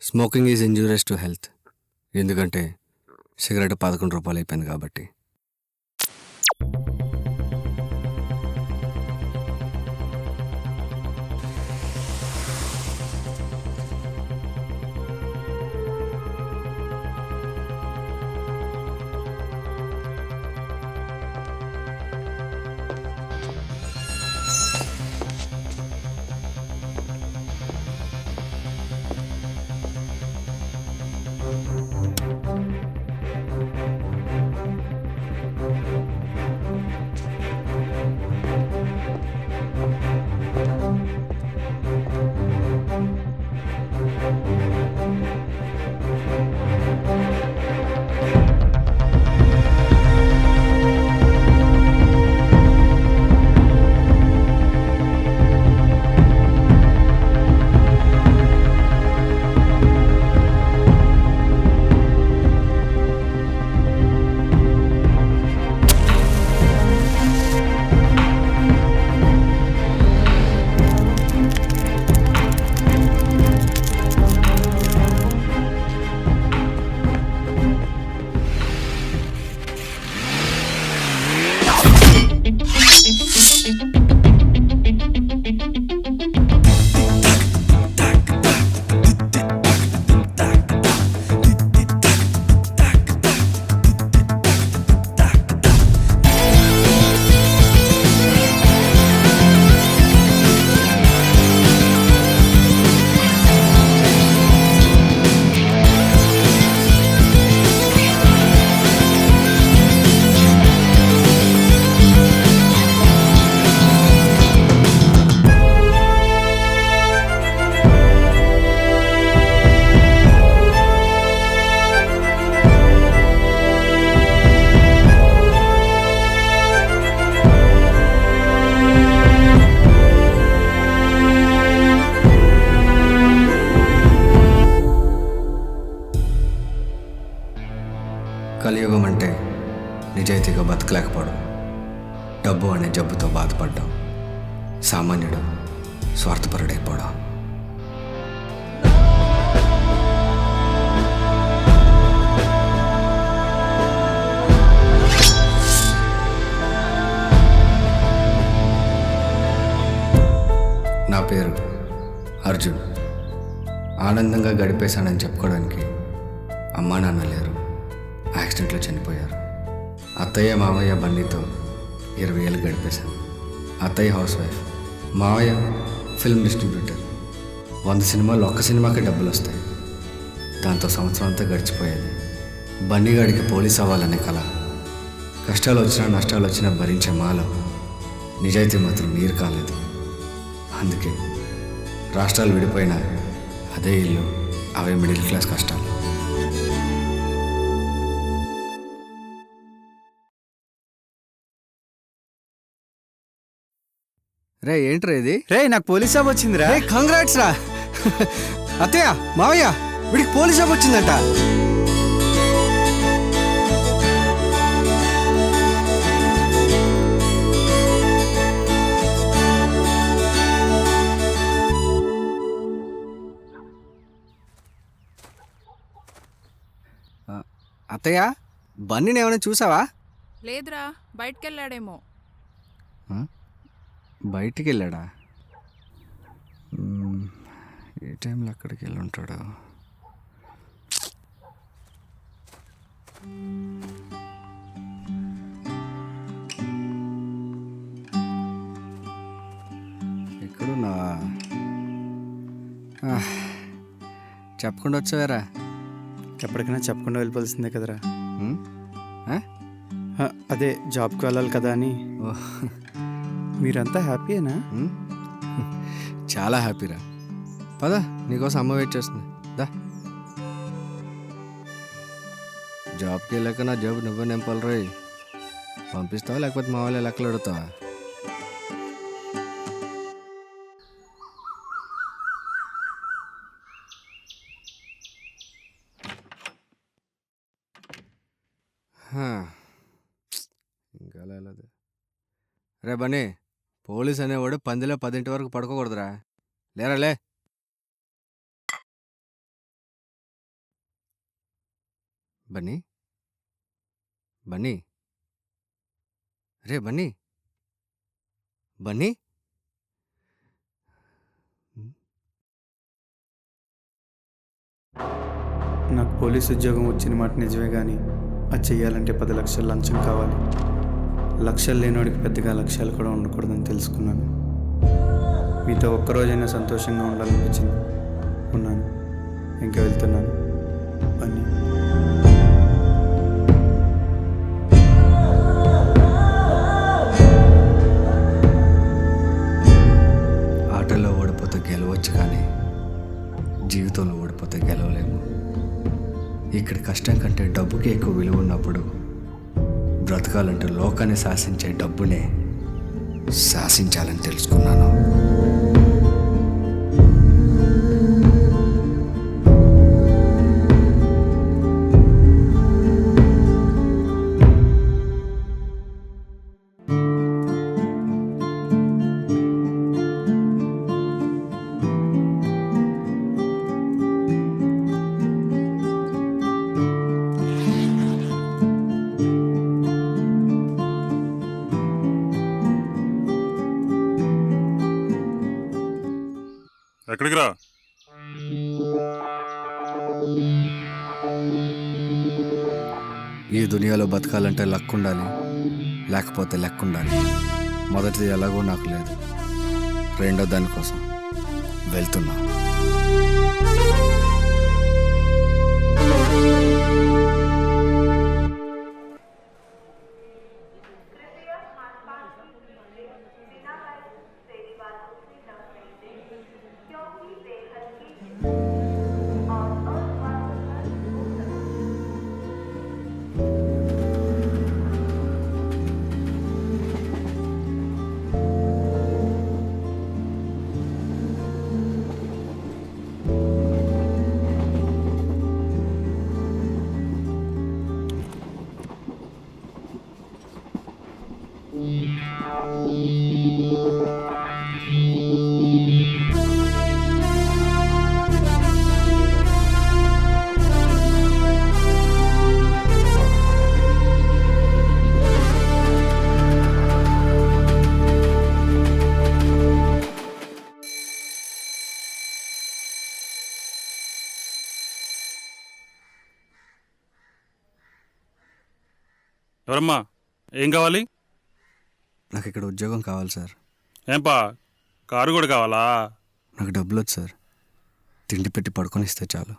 Smoking is injurious to health. ఎందుకంటే cigarette 11 రూపాయలు అయిపోయింది కాబట్టి. కలియుగం అంటే నిజాయితీగా బతకలేకపోవడం, డబ్బు అనే జబ్బుతో బాధపడడం, సామాన్యుడు స్వార్థపరుడైపోవడం. నా పేరు అర్జున్. ఆనందంగా గడిపేశానని చెప్పుకోవడానికి అమ్మా నాన్న లేరు, యాక్సిడెంట్లో చనిపోయారు. అత్తయ్య మావయ్య బండితో 20 ఏళ్ళు గడిపేశాను. అత్తయ్య హౌస్ వైఫ్, మావయ్య ఫిల్మ్ డిస్ట్రిబ్యూటర్. 100 సినిమాలు ఒక్క సినిమాకే డబ్బులు వస్తాయి. దాంతో సంవత్సరం అంతా గడిచిపోయేది. బండిగాడికి పోలీస్ అవ్వాలనే కళ. కష్టాలు వచ్చినా నష్టాలు వచ్చినా భరించే మాలో నిజాయితీ మాత్రం నీరు కాలేదు. అందుకే రాష్ట్రాలు విడిపోయినా అదే ఇల్లు, అవే మిడిల్ క్లాస్ కష్టాలు. రే ఏంట్రా ఇది? రే నాకు పోలీస్ జాబ్ వచ్చిందిరా. కంగ్రాట్స్ రా. అత్తయ్య మావయ్య వీడికి పోలీస్ జాబ్ వచ్చిందంట. అత్తయ్య బన్నీని ఏమైనా చూసావా? లేదురా, బయటికెళ్ళాడేమో. బయటికి వెళ్ళాడా? ఏ టైంలో అక్కడికి వెళ్ళి ఉంటాడు? ఎక్కడున్నా? చెప్పకుండా వచ్చావారా? ఎప్పటికైనా చెప్పకుండా వెళ్ళిపోవాల్సిందే కదరా. అదే జాబ్కి వెళ్ళాలి కదా అని. మీరంతా హ్యాపీయేనా? చాలా హ్యాపీరా. పదా నీకోసం అమ్మ వెయిట్ చేస్తుంది. దా. జాబ్కి వెళ్ళాక నా జాబ్ నువ్వే నింపాలి రోయ్. పంపిస్తావా లేకపోతే మా వాళ్ళు లెక్కలు అడుగుతావా? ఇంకా లేదు. రే బన్నీ, పోలీస్ అనేవాడు పందిలో 10 వరకు పడుకోకూడదురా. లేరా లే. బన్నీ బన్నీ రే బన్నీ బన్నీ నాకు పోలీస్ ఉద్యోగం వచ్చిన మాట నిజమే కానీ అది చెయ్యాలంటే 10 లక్షల లంచం కావాలి. లక్షలు లేనివాడికి పెద్దగా లక్ష్యాలు కూడా ఉండకూడదని తెలుసుకున్నాను. మీతో ఒక్కరోజైనా సంతోషంగా ఉండాలనిపించింది. ఉన్నాను. ఇంకా వెళ్తున్నాను. బన్నీ. ఆటల్లో ఓడిపోతే గెలవచ్చు కానీ జీవితంలో ఓడిపోతే గెలవలేము. ఇక్కడ కష్టం కంటే డబ్బుకి ఎక్కువ విలువ ఉన్నప్పుడు బ్రతకాలంటే లోకాన్ని శాసించే డబ్బునే శాసించాలని తెలుసుకున్నాను. ఎక్కడికి రా? ఈ దునియాలో బతకాలంటే లక్ ఉండాలి, లేకపోతే లెక్క ఉండాలి. మొదటిది ఎలాగో నాకు లేదు, రెండో దానికోసం వెళ్తున్నా. ఎవరమ్మా? ఏం కావాలి? నాకు ఇక్కడ ఉద్యోగం కావాలి సార్. ఏంపా, కారు కూడా కావాలా? నాకు డబ్బులు వద్దు సార్, తిండి పెట్టి పడుకొని ఇస్తే చాలు.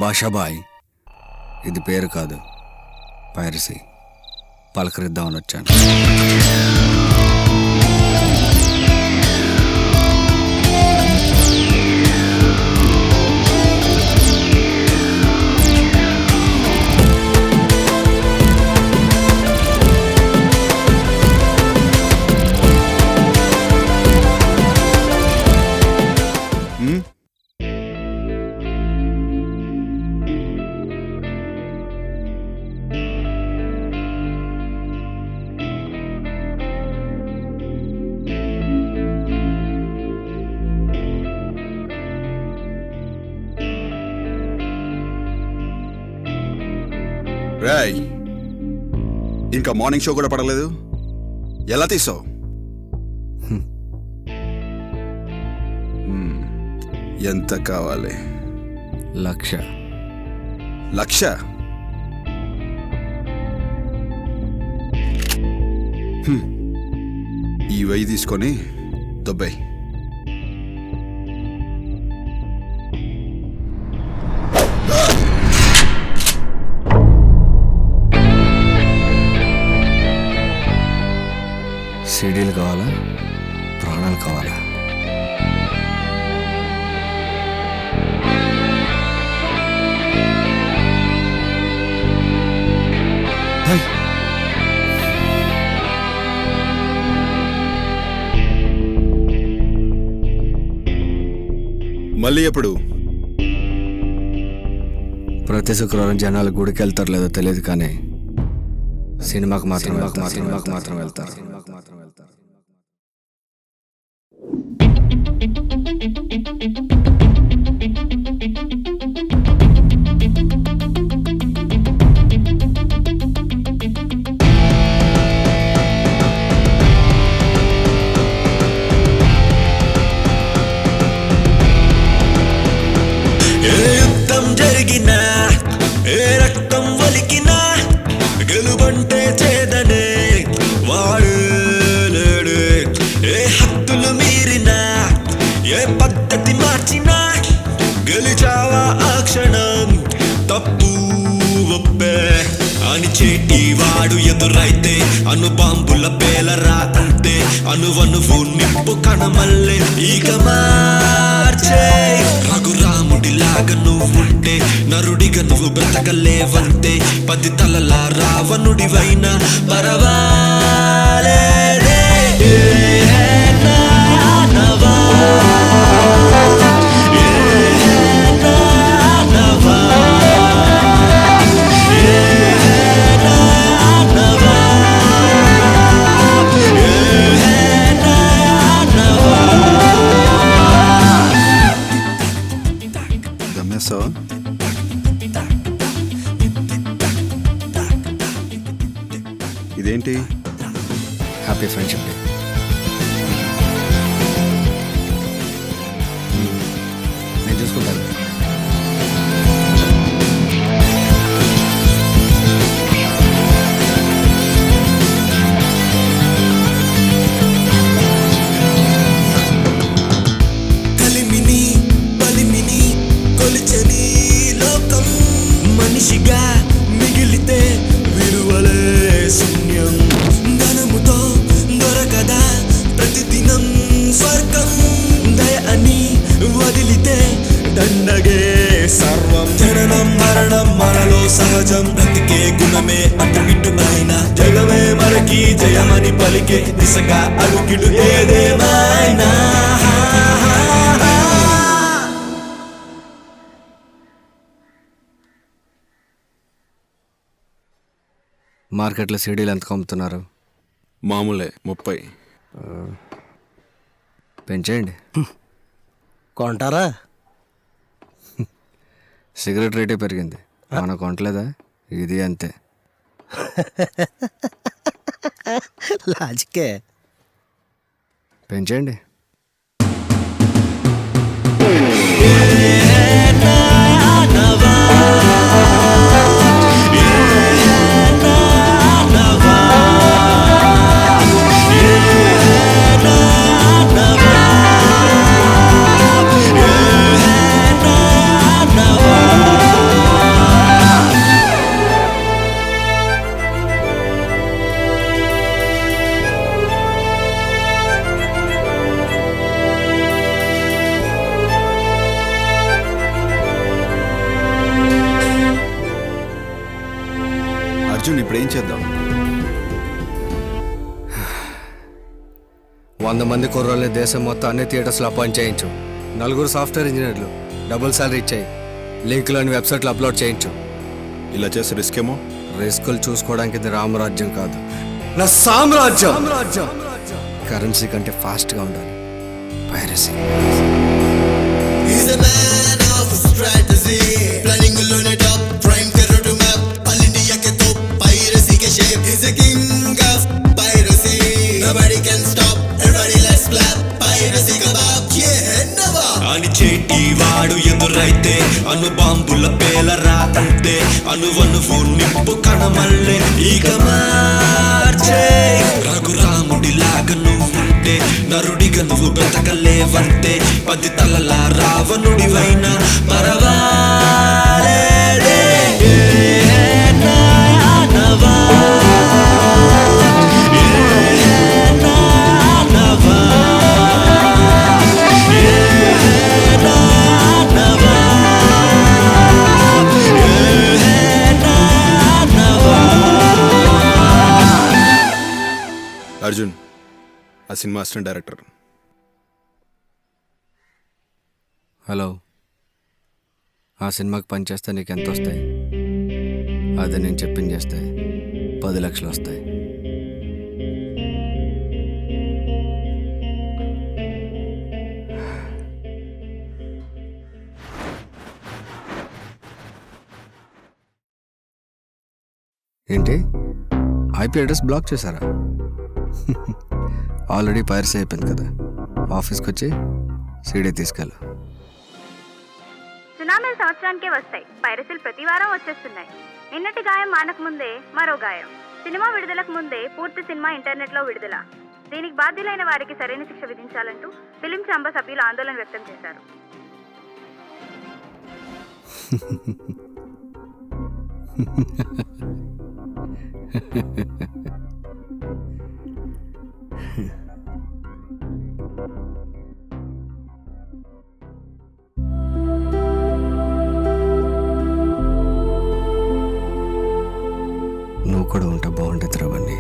భాషాబాయ్, ఇది పేరు కాదు, పైరసీ. పలకరిద్దామని వచ్చాను. రాయ్, ఇంకా మార్నింగ్ షో కూడా పడలేదు. ఎలా తీసావు? ఎంత కావాలి? 1,00,000. 1,00,000? ఈ 1000 తీసుకొని దుబాయ్. సీడీలు కావాలా, ప్రాణాలు కావాలా? మళ్ళీ ఎప్పుడు? ప్రతి శుక్రవారం జనాలు గుడికి వెళ్తారు లేదో తెలియదు కానీ సినిమాకు మాత్రం వెళ్తారు. ఏ యుద్ధం జరిగినా, ఏ రక్తం వలికినా, గెలుబంటే చేదనే వాడు లేడు. ఏ హద్దులు మీరినా, ఏ పద్ధతి మార్చినా, గెలిచావా ఆ క్షణం తప్పు ఒప్పే అని చేటి వాడు ఎదురైతే అణుబాంబుల పేలరా అంతే. అనువనువు నిప్పు కణమల్లే ఈగ మార్చే. రఘురాముడిలాగా నువ్వుంటే నరుడిగా నువ్వు బ్రతకలేవంతే. 10 తలల రావణుడివైనా పరవాలేదే. నానవా, నానవా, దమ్మేస్తావా? ఇదేంటి? Happy friendship day. నేను చూసుకుంటాను. కలిమిని బలిమిని కొలిచని లోకం. మనిషిగా మిగిలితే విలువలే శూన్యం. ధనముతో దొరకదా ప్రతిదినం స్వర్గం. దయ అని వదిలితే దండగే సర్వం. జననం మరణం మనలో సహజం. బ్రతికే గుణమే అటు ఇటునైనా జగమే మనకి జయమని పలికే దిశగా అడుగులు ఏదేమైనా. మార్కెట్లో సీడీలు ఎంతకు అమ్ముతున్నారు? మామూలే 30. పెంచేయండి. కొంటారా? సిగరెట్ రేటే పెరిగింది, మన కొంటలేదా? ఇది అంతే. లాజికే. పెంచేయండి. అర్జున్, ఇప్పుడు ఏం చేద్దాం? 100 మంది కుర్రోళ్ళని దేశం మొత్తం అన్ని థియేటర్స్లో అపాయింట్ చేయించు. 4 సాఫ్ట్వేర్ ఇంజనీర్లు, డబుల్ సాలరీ ఇచ్చాయి. లింకులని వెబ్సైట్లో అప్లోడ్ చేయించు. ఇలా చేస్తే రిస్క్ ఏమో. రిస్కులు చూసుకోవడానికి ఇది రామరాజ్యం కాదు, నా సామ్రాజ్యం. కరెన్సీ కంటే ఫాస్ట్గా ఉండాలి. Piracy. He's a man of strategy. Planning alone a top. Prime terror to map. All India ke top. Piracy ke shape. He's a king of piracy. Nobody can stop. Everybody let's clap. Piracy kebab. Yeah, never. అని చేటి వాడు ఎదురైతే అణుబాంబుల పేలరా అంతే. అనువనువు నిప్పు కణమల్లే ఈగ మార్చే. రఘురాముడిలాగా నువ్వుంటే నరుడిగా నువ్వు బ్రతకలేవంతే. 10 తలల రావణుడివైనా పరవాలేదే. నానవా, నానవా, నానవా, నానవా. అర్జున్ ఆ సినిమా అసిస్టెంట్ డైరెక్టర్. హలో, ఆ సినిమాకి పనిచేస్తే నీకు ఎంత వస్తాయి? అదే నేను చెప్పింది చేస్తే 10 లక్షలు వస్తాయి. ఏంటి, ఐపీ అడ్రస్ బ్లాక్ చేశారా? ఆల్రెడీ పైరసీ అయిపోయింది కదా. ఆఫీస్కి వచ్చి సీడీ తీసుకెళ్ళు. సునామీలు సంవత్సరానికే వస్తాయి, పైరసీలు ప్రతి వారం వచ్చేస్తున్నాయి. నిన్నటి గాయం మానక ముందే మరో గాయం. సినిమా విడుదలకు ముందే పూర్తి సినిమా ఇంటర్నెట్లో విడుదల. దీనికి బాధ్యులైన వారికి సరైన శిక్ష విధించాలంటూ ఫిలిం ఛాంబర్ సభ్యులు ఆందోళన వ్యక్తం చేశారు. నువ్వు కూడా ఉంటే బాగుంటుంది రవణి.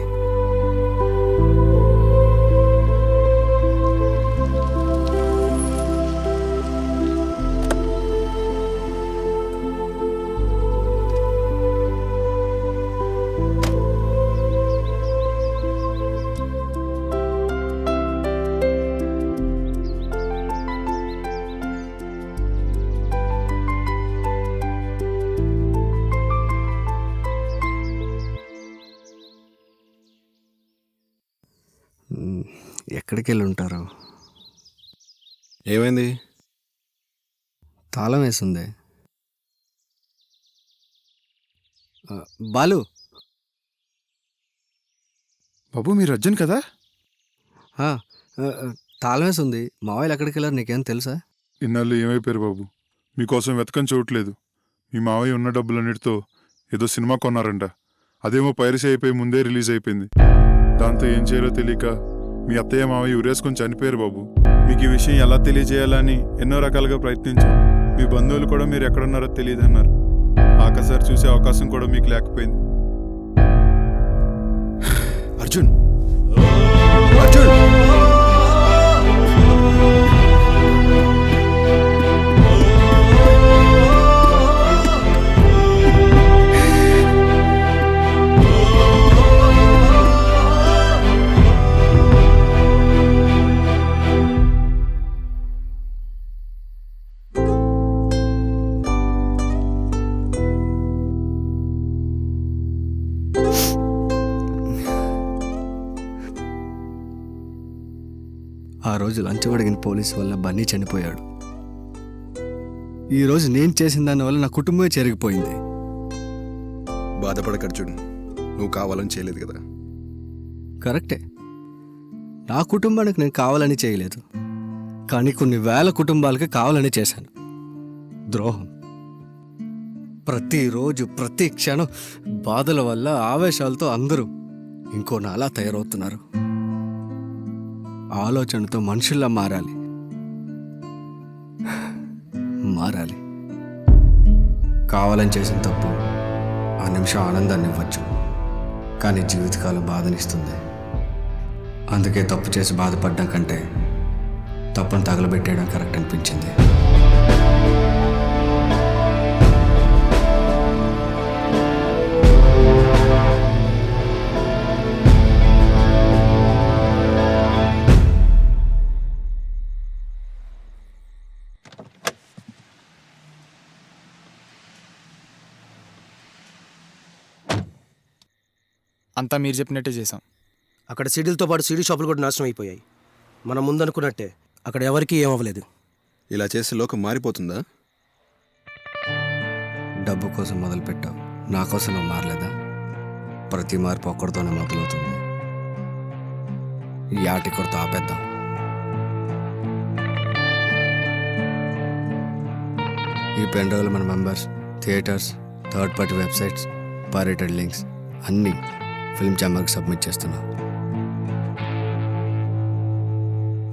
ఎక్కడికి వెళ్ళి ఉంటారు? ఏమైంది? తాళం వేసింది. బాలు, బాబు మీరు అర్జున్ కదా? తాళం వేసింది. మావయ్యలు ఎక్కడికి వెళ్ళారు నీకేం తెలుసా? ఇన్నాళ్ళు ఏమైపోయారు బాబు? మీకోసం వెతకని చూడట్లేదు. మీ మావయ్య ఉన్న డబ్బులన్నిటితో ఏదో సినిమా కొన్నారంట. అదేమో పైరసీ అయిపోయి ముందే రిలీజ్ అయిపోయింది. దాంతో ఏం చేయాలో తెలియక మీ అత్తయ్య మావయ్య ఉరేసుకొని చనిపోయారు బాబు. మీకు ఈ విషయం ఎలా తెలియజేయాలని ఎన్నో రకాలుగా ప్రయత్నించాం. మీ బంధువులు కూడా మీరు ఎక్కడున్నారో తెలియదన్నారు. ఆఖసారి చూసే అవకాశం కూడా మీకు లేకపోయింది. అర్జున్, అర్జున్! ఆ రోజు లంచ్ అడిగిన పోలీసు వల్ల బన్నీ చనిపోయాడు. ఈరోజు నేను చేసిన దానివల్ల నా కుటుంబమే చెరిగిపోయింది. బాధపడకు అర్జున్, నువ్వు కావాలని చేయలేదు కదా. కరెక్టే, నా కుటుంబానికి నేను కావాలని చేయలేదు, కానీ కొన్ని వేల కుటుంబాలకి కావాలని చేశాను. ద్రోహం. ప్రతిరోజు ప్రతి క్షణం బాధల వల్ల ఆవేశాలతో అందరూ ఇంకో నాలా తయారవుతున్నారు. ఆలోచనతో మనుషుల్లా మారాలి. కావాలని చేసిన తప్పు ఆ నిమిషం ఆనందాన్ని ఇవ్వచ్చు, కానీ జీవితకాలం బాధనిస్తుంది. అందుకే తప్పు చేసి బాధపడడం కంటే తప్పును తగలబెట్టేయడం కరెక్ట్ అనిపించింది. అంతా మీరు చెప్పినట్టే చేసాం. అక్కడ సీడీలతో పాటు సీడీ షాపులు కూడా నాశనం అయిపోయాయి. మనం ముందనుకున్నట్టే అక్కడ ఎవరికీ ఏమవ్వలేదు. ఇలా చేస్తే లోకం మారిపోతుందా? డబ్బు కోసం మొదలుపెట్టావు, నా కోసం నువ్వు మారలేదా? ప్రతి మార్పు ఒక్కడితోనే మొదలవుతుంది. ఈ ఆటి కొరత ఆపేద్దాం. ఈ పెన్ డ్రైవ్లు మన members, theatres, third party websites, pirated links అన్నీ ఫిల్మ్ ఛాంబర్కి సబ్మిట్ చేస్తున్నాం.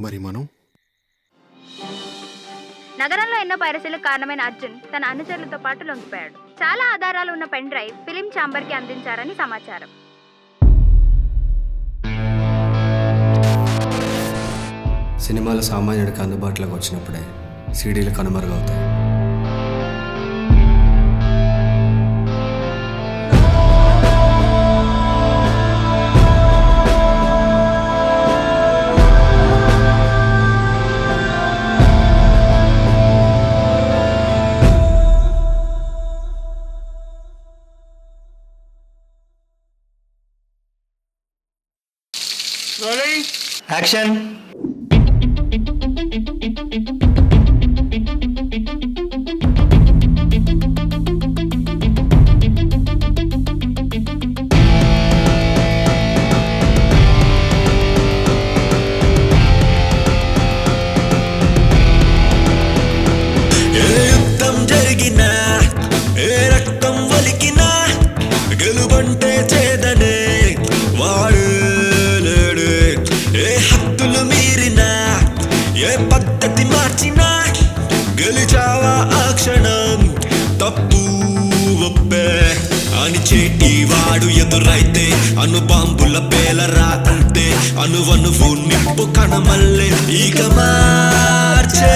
మరి మనం నగరంలో ఎన్నో పైరసీలకు కారణమైన అర్జున్ తన అనుచరులతో పాటు లొంగిపోయాడు. చాలా ఆధారాలు ఉన్న పెన్ డ్రైవ్ ఫిలిం ఛాంబర్ కి అందించారని సమాచారం. సినిమాలు సామాన్యుడికి అందుబాటులోకి వచ్చినప్పుడే సీడీలు కనుమరుగవుతాయి. యాక్షన్. యుద్ధం జరిగినా ఏ రక్తం వలికినా గెలుబంటే చేదనే వాడు లేడు. ఏ హద్దులు మీరినా ఏ పద్ధతి మార్చినా గెలిచావా ఆ క్షణం తప్పు ఒప్పే అని చేటి వాడు ఎదురైతే అను బాంబుల పేలరా అంతే అనువనువు నిప్పు కణమల్లే ఈగ మార్చే.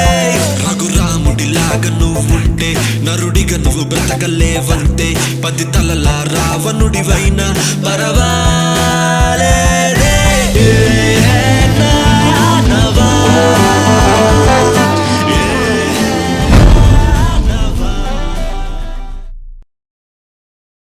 రఘురాముడిలాగా నువ్వుంటే నరుడిగా నువ్వు బ్రతకలేవంతే 10 తలల రావణుడివైనా పరవా